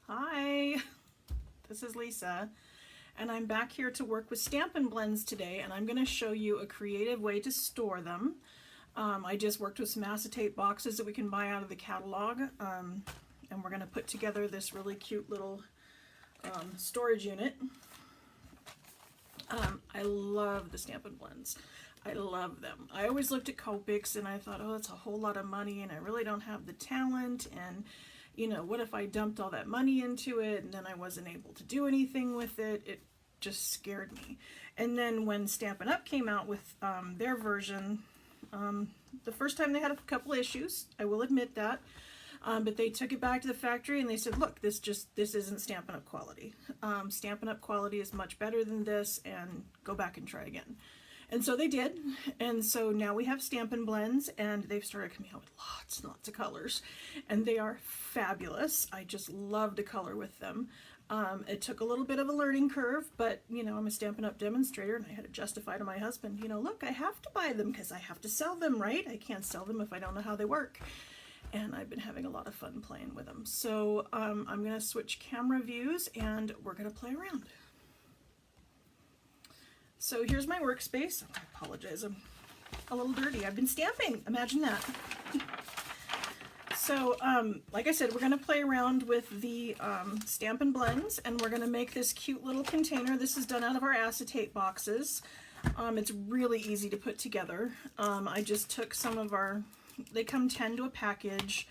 Hi, this is Lisa, and I'm back here to work with Stampin' Blends today, and I'm going to show you a creative way to store them. I just worked with some acetate boxes that we can buy out of the catalog, and we're going to put together this really cute little storage unit. I love the Stampin' Blends. I love them. I always looked at Copics and I thought, oh, that's a whole lot of money and I really don't have the talent, and you know, what if I dumped all that money into it and then I wasn't able to do anything with it? It just scared me. And then when Stampin' Up! Came out with their version, the first time they had a couple issues, I will admit that, but they took it back to the factory and they said, look, this isn't Stampin' Up! Quality. Stampin' Up! Quality is much better than this, and go back and try again. And so they did, and so now we have Stampin' Blends, and they've started coming out with lots and lots of colors, and they are fabulous. I just love to color with them. It took a little bit of a learning curve, but you know, I'm a Stampin' Up! Demonstrator, and I had to justify to my husband, you know, look, I have to buy them because I have to sell them, right? I can't sell them if I don't know how they work. And I've been having a lot of fun playing with them. So I'm going to switch camera views, and we're going to play around. So here's my workspace. I apologize, I'm a little dirty. I've been stamping, imagine that. So like I said, we're going to play around with the Stampin' Blends, and we're going to make this cute little container. This is done out of our acetate boxes. It's really easy to put together. I just took some of our, they come 10 to a package.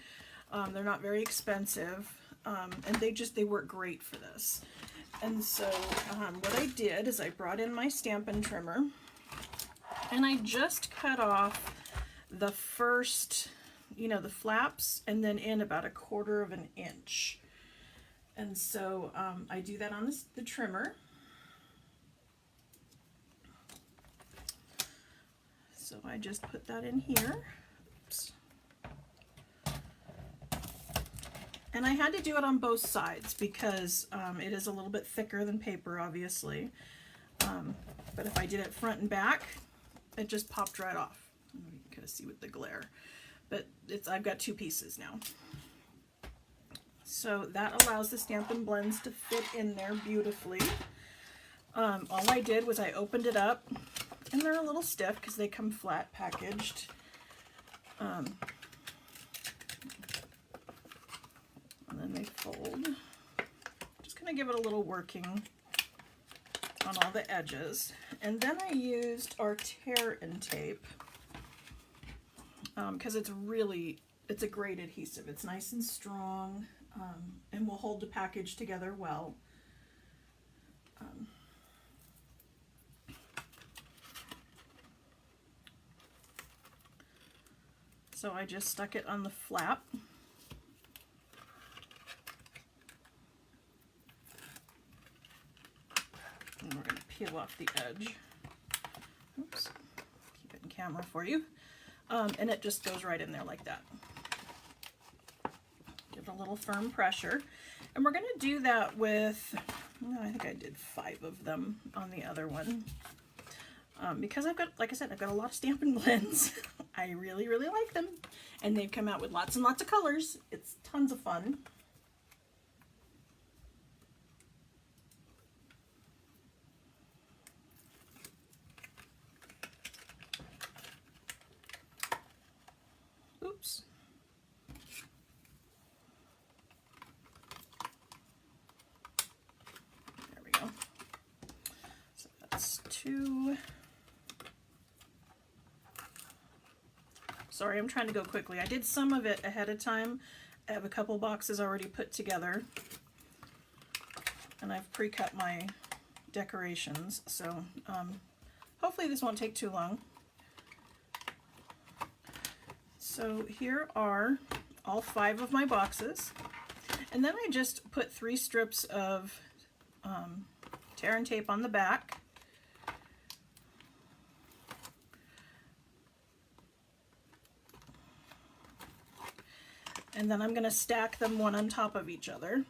They're not very expensive, and they work great for this. And so what I did is I brought in my Stampin' trimmer, and I just cut off the first, you know, the flaps, and then in about 1/4 of an inch. And so I do that on the trimmer. So I just put that in here. Oops. And I had to do it on both sides because it is a little bit thicker than paper, obviously. But if I did it front and back, it just popped right off. You can kind of see with the glare. But I've got 2 pieces now. So that allows the Stampin' Blends to fit in there beautifully. All I did was I opened it up, and they're a little stiff because they come flat packaged. And then they fold. Just gonna give it a little working on all the edges. And then I used our tear-in tape because it's a great adhesive. It's nice and strong, and will hold the package together well. So I just stuck it on the flap. And we're going to peel off the edge. Oops, keep it in camera for you. And it just goes right in there like that. Give it a little firm pressure. And we're going to do that with, I think I did 5 of them on the other one. Because I've got, like I said, I've got a lot of Stampin' Blends. I really, really like them. And they've come out with lots and lots of colors. It's tons of fun. Oops. There we go. So that's 2. Sorry, I'm trying to go quickly. I did some of it ahead of time. I have a couple boxes already put together, and I've pre-cut my decorations, so hopefully this won't take too long. So here are all 5 of my boxes, and then I just put 3 strips of tear-in tape on the back. And then I'm going to stack them one on top of each other.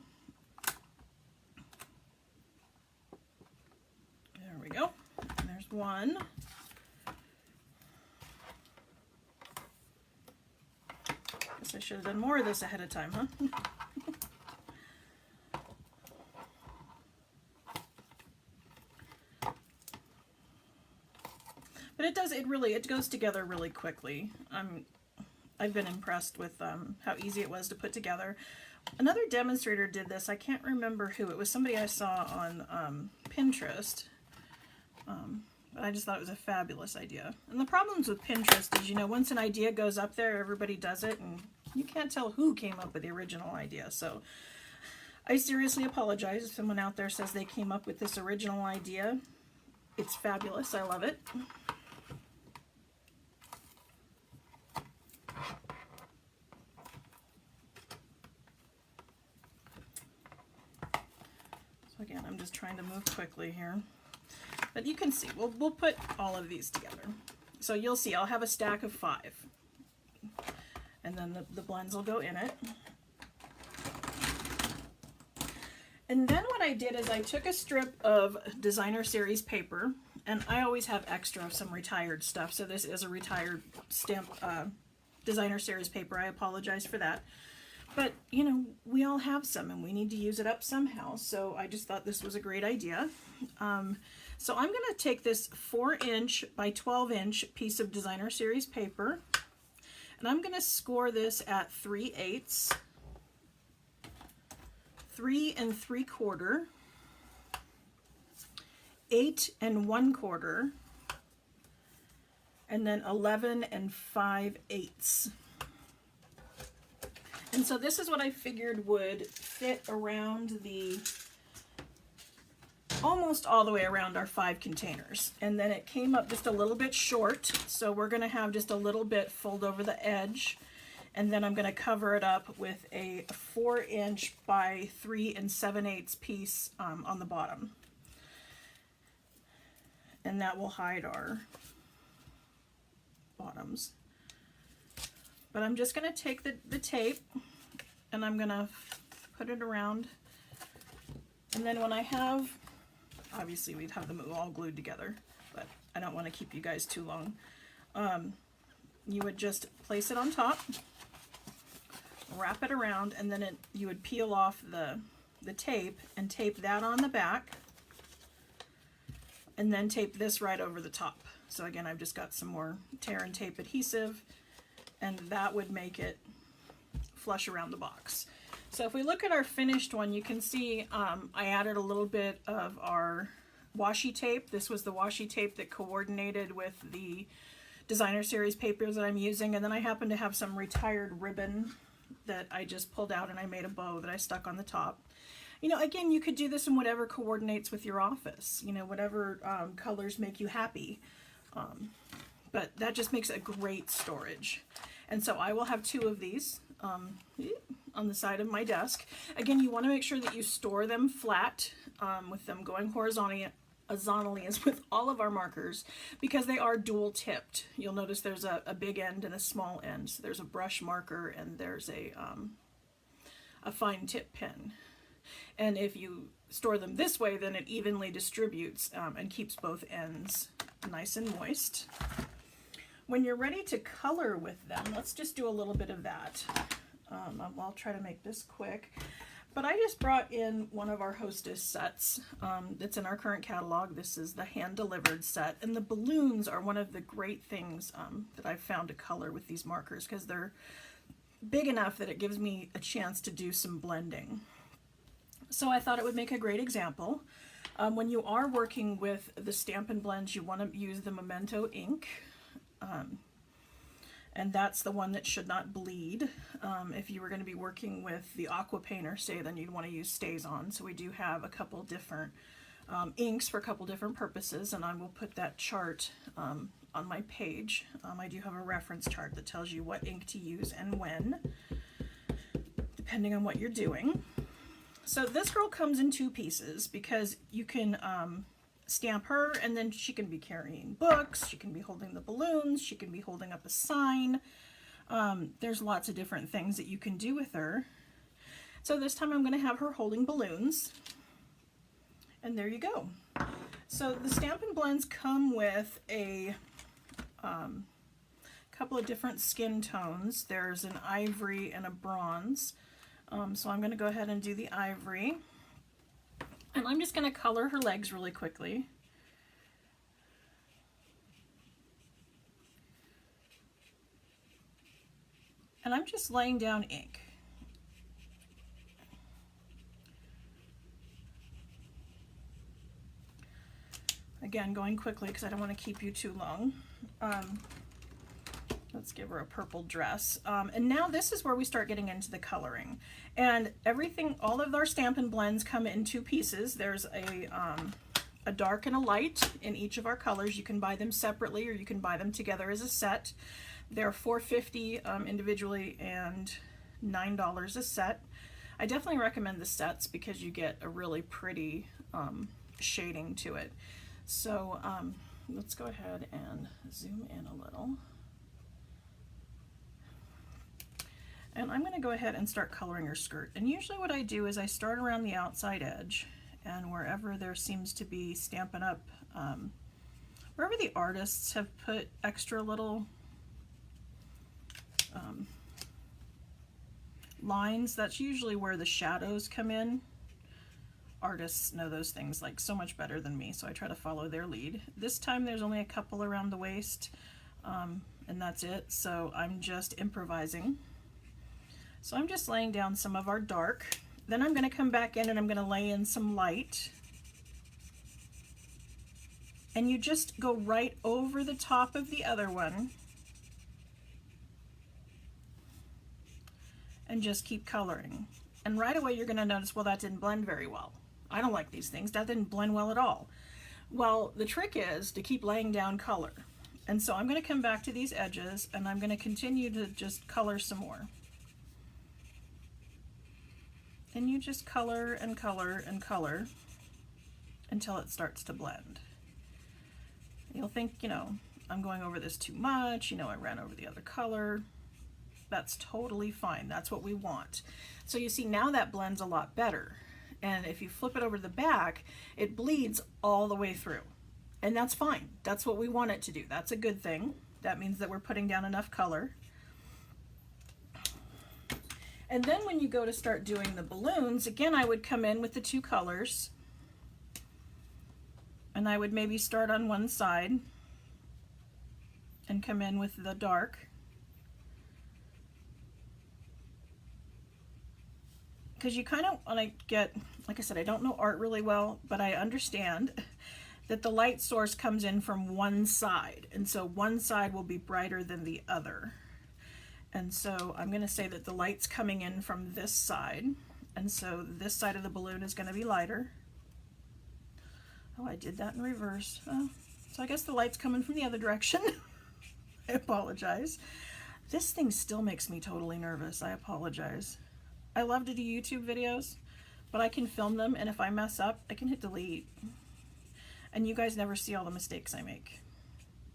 There we go. And there's one. Guess I should have done more of this ahead of time, huh? it goes together really quickly. I've been impressed with how easy it was to put together. Another demonstrator did this. I can't remember who. It was somebody I saw on Pinterest. But I just thought it was a fabulous idea. And the problems with Pinterest is, you know, once an idea goes up there, everybody does it, and you can't tell who came up with the original idea. So I seriously apologize if someone out there says they came up with this original idea. It's fabulous. I love it. So again, I'm just trying to move quickly here. But you can see, we'll put all of these together. So you'll see, I'll have a stack of 5. And then the blends will go in it. And then what I did is I took a strip of designer series paper, and I always have extra of some retired stuff. So this is a retired stamp designer series paper. I apologize for that. But, you know, we all have some and we need to use it up somehow. So I just thought this was a great idea. So I'm going to take this 4-inch by 12-inch piece of designer series paper, and I'm going to score this at 3/8, 3 3/4, 8 1/4, and then 11 5/8. And so this is what I figured would fit around almost all the way around our 5 containers. And then it came up just a little bit short, so we're going to have just a little bit fold over the edge, and then I'm going to cover it up with a 4-inch by 3 7/8 piece on the bottom, and that will hide our bottoms. But I'm just going to take the tape and I'm going to put it around, and then when I have, obviously we'd have them all glued together, but I don't want to keep you guys too long. You would just place it on top, wrap it around, and then you would peel off the tape and tape that on the back, and then tape this right over the top. So again, I've just got some more tear and tape adhesive, and that would make it flush around the box. So if we look at our finished one, you can see I added a little bit of our washi tape. This was the washi tape that coordinated with the designer series papers that I'm using, and then I happen to have some retired ribbon that I just pulled out and I made a bow that I stuck on the top. You know, again, you could do this in whatever coordinates with your office, you know, whatever colors make you happy. But that just makes a great storage. And so I will have 2 of these on the side of my desk. Again, you want to make sure that you store them flat with them going horizontally as with all of our markers, because they are dual tipped. You'll notice there's a big end and a small end. So there's a brush marker and there's a fine tip pen. And if you store them this way, then it evenly distributes and keeps both ends nice and moist. When you're ready to color with them, let's just do a little bit of that. I'll try to make this quick. But I just brought in one of our Hostess sets that's in our current catalog. This is the hand-delivered set. And the balloons are one of the great things that I've found to color with these markers, because they're big enough that it gives me a chance to do some blending. So I thought it would make a great example. When you are working with the Stampin' blends, you want to use the Memento ink. And that's the one that should not bleed. If you were going to be working with the aqua painter, say, then you'd want to use StazOn. So we do have a couple different inks for a couple different purposes, and I will put that chart on my page. I do have a reference chart that tells you what ink to use and when, depending on what you're doing. So this girl comes in 2 pieces, because you can stamp her, and then she can be carrying books, she can be holding the balloons, she can be holding up a sign. There's lots of different things that you can do with her. So this time I'm going to have her holding balloons, and there you go. So the Stampin' blends come with a couple of different skin tones. There's an ivory and a bronze. So I'm going to go ahead and do the ivory. And I'm just going to color her legs really quickly. And I'm just laying down ink. Again, going quickly because I don't want to keep you too long. Let's give her a purple dress. And now this is where we start getting into the coloring. And everything, all of our Stampin' blends come in two pieces. There's a dark and a light in each of our colors. You can buy them separately or you can buy them together as a set. They're $4.50 individually and $9 a set. I definitely recommend the sets because you get a really pretty shading to it. So let's go ahead and zoom in a little. And I'm going to go ahead and start coloring her skirt. And usually what I do is I start around the outside edge, and wherever there seems to be Stampin' Up, wherever the artists have put extra little lines, that's usually where the shadows come in. Artists know those things like so much better than me, so I try to follow their lead. This time there's only a couple around the waist, and that's it, so I'm just improvising. So I'm just laying down some of our dark. Then I'm going to come back in and I'm going to lay in some light. And you just go right over the top of the other one. And just keep coloring. And right away you're going to notice, well, that didn't blend very well. I don't like these things. That didn't blend well at all. Well, the trick is to keep laying down color. And so I'm going to come back to these edges and I'm going to continue to just color some more. And you just color and color and color until it starts to blend. You'll think, you know, I'm going over this too much, you know, I ran over the other color. That's totally fine. That's what we want. So you see now that blends a lot better. And if you flip it over to the back, it bleeds all the way through. And that's fine. That's what we want it to do. That's a good thing. That means that we're putting down enough color. And then when you go to start doing the balloons, again, I would come in with the two colors. And I would maybe start on one side and come in with the dark. Because you kind of want to get, like I said, I don't know art really well, but I understand that the light source comes in from one side. And so one side will be brighter than the other. And so I'm going to say that the light's coming in from this side. And so this side of the balloon is going to be lighter. Oh, I did that in reverse. Oh, so I guess the light's coming from the other direction. I apologize. This thing still makes me totally nervous. I apologize. I love to do YouTube videos, but I can film them, and if I mess up, I can hit delete. And you guys never see all the mistakes I make,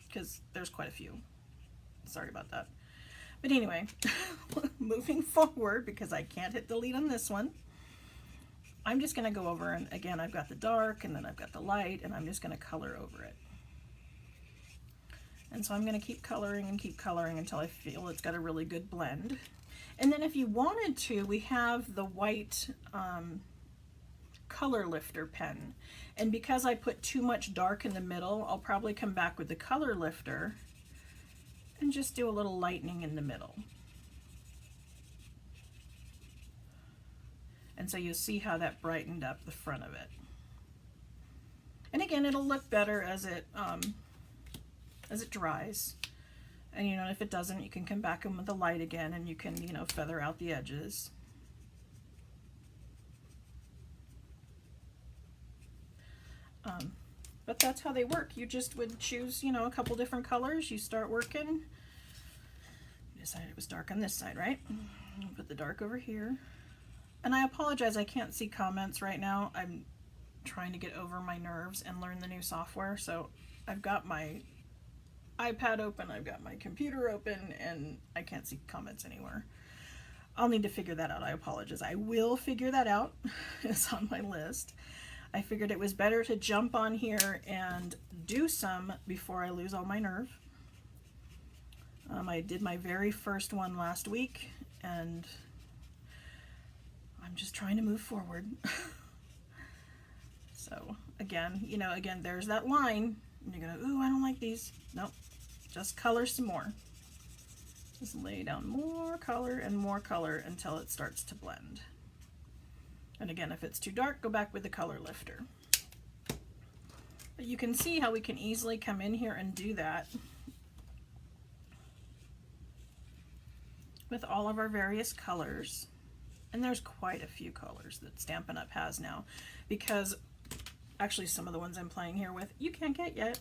because there's quite a few. Sorry about that. But anyway, moving forward, because I can't hit delete on this one, I'm just going to go over, and again, I've got the dark, and then I've got the light, and I'm just going to color over it. And so I'm going to keep coloring until I feel it's got a really good blend. And then if you wanted to, we have the white color lifter pen. And because I put too much dark in the middle, I'll probably come back with the color lifter and just do a little lightening in the middle. And so you'll see how that brightened up the front of it. And again, it'll look better as it dries. And you know, if it doesn't, you can come back in with the light again and you can, you know, feather out the edges. But that's how they work. You just would choose, you know, a couple different colors. You start working. You decided it was dark on this side, right? I'll put the dark over here. And I apologize, I can't see comments right now. I'm trying to get over my nerves and learn the new software. So I've got my iPad open, I've got my computer open, and I can't see comments anywhere. I'll need to figure that out. I apologize. I will figure that out. It's on my list. I figured it was better to jump on here and do some before I lose all my nerve. I did my very first one last week, and I'm just trying to move forward. So again, you know, again, there's that line. And you're gonna, ooh, I don't like these. Nope, just color some more. Just lay down more color and more color until it starts to blend. And again, if it's too dark, go back with the color lifter. But you can see how we can easily come in here and do that with all of our various colors. And there's quite a few colors that Stampin' Up! Has now, because actually some of the ones I'm playing here with you can't get yet.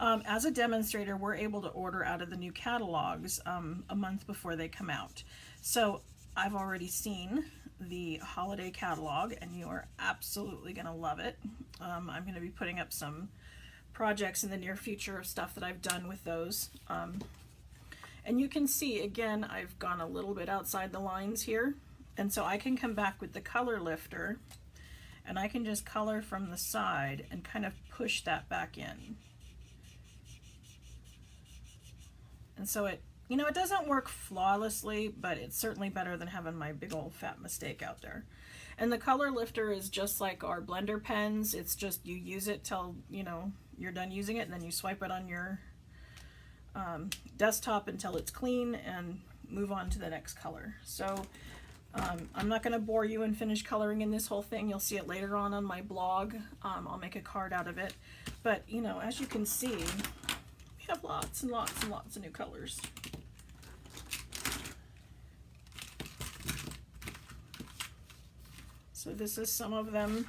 As a demonstrator, we're able to order out of the new catalogs a month before they come out. So I've already seen the holiday catalog, and you are absolutely going to love it. I'm going to be putting up some projects in the near future of stuff that I've done with those. And you can see, again, I've gone a little bit outside the lines here. And so I can come back with the color lifter, and I can just color from the side and kind of push that back in. And so it, you know, it doesn't work flawlessly, but it's certainly better than having my big old fat mistake out there. And the color lifter is just like our blender pens. It's just you use it till, you know, you're done using it, and then you swipe it on your desktop until it's clean and move on to the next color. So I'm not going to bore you and finish coloring in this whole thing. You'll see it later on my blog. I'll make a card out of it. But, you know, as you can see, we have lots and lots and lots of new colors. So this is some of them.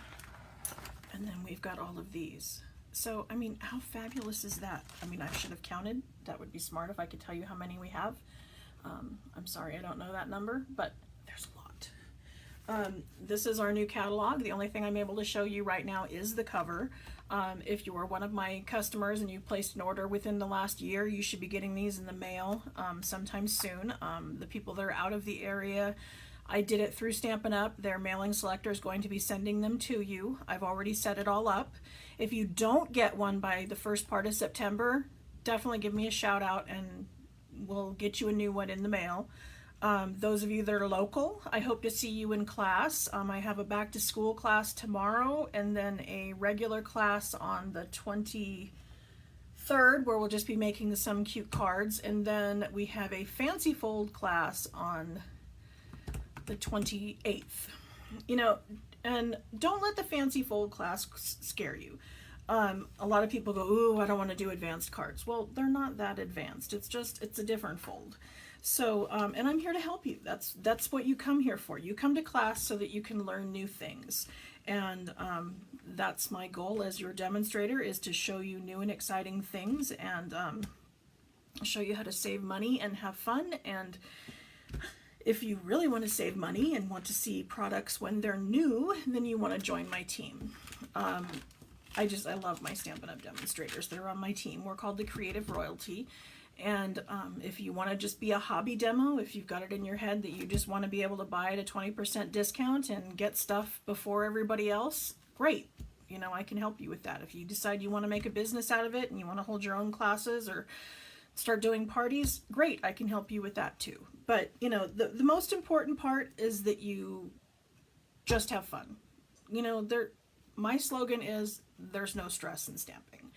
And then we've got all of these. So, I mean, how fabulous is that? I mean, I should have counted. That would be smart if I could tell you how many we have. I'm sorry, I don't know that number, but there's a lot. This is our new catalog. The only thing I'm able to show you right now is the cover. If you are one of my customers and you placed an order within the last year, you should be getting these in the mail sometime soon. The people that are out of the area, I did it through Stampin' Up! Their mailing selector is going to be sending them to you. I've already set it all up. If you don't get one by the first part of September, definitely give me a shout out and we'll get you a new one in the mail. Those of you that are local, I hope to see you in class. I have a back to school class tomorrow, and then a regular class on the 23rd where we'll just be making some cute cards, and then we have a fancy fold class on the 28th. You know, and don't let the fancy fold class scare you. A lot of people go, ooh, I don't want to do advanced cards. Well, they're not that advanced. It's a different fold. So, and I'm here to help you. That's what you come here for. You come to class so that you can learn new things. And that's my goal as your demonstrator, is to show you new and exciting things, and show you how to save money and have fun. And if you really want to save money and want to see products when they're new, then you want to join my team. I love my Stampin' Up! Demonstrators. They're on my team. We're called the Creative Royalty. And if you want to just be a hobby demo, if you've got it in your head that you just want to be able to buy at a 20% discount and get stuff before everybody else, great. You know, I can help you with that. If you decide you want to make a business out of it and you want to hold your own classes or start doing parties, great. I can help you with that too. But, you know, the most important part is that you just have fun. You know, my slogan is, there's no stress in stamping.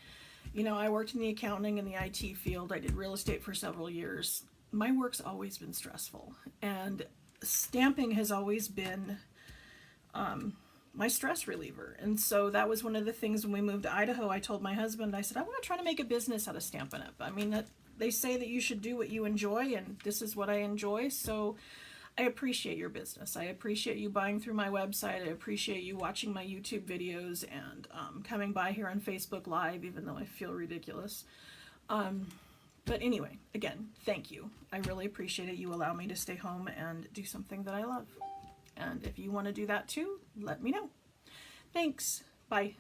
You know, I worked in the accounting and the IT field. I did real estate for several years. My work's always been stressful, and stamping has always been my stress reliever. And so that was one of the things when we moved to Idaho. I told my husband, I said, I want to try to make a business out of Stampin' Up! I mean, they say that you should do what you enjoy, and this is what I enjoy. So I appreciate your business. I appreciate you buying through my website. I appreciate you watching my YouTube videos and coming by here on Facebook Live, even though I feel ridiculous. But anyway, again, thank you. I really appreciate it. You allow me to stay home and do something that I love. And if you want to do that too, let me know. Thanks. Bye.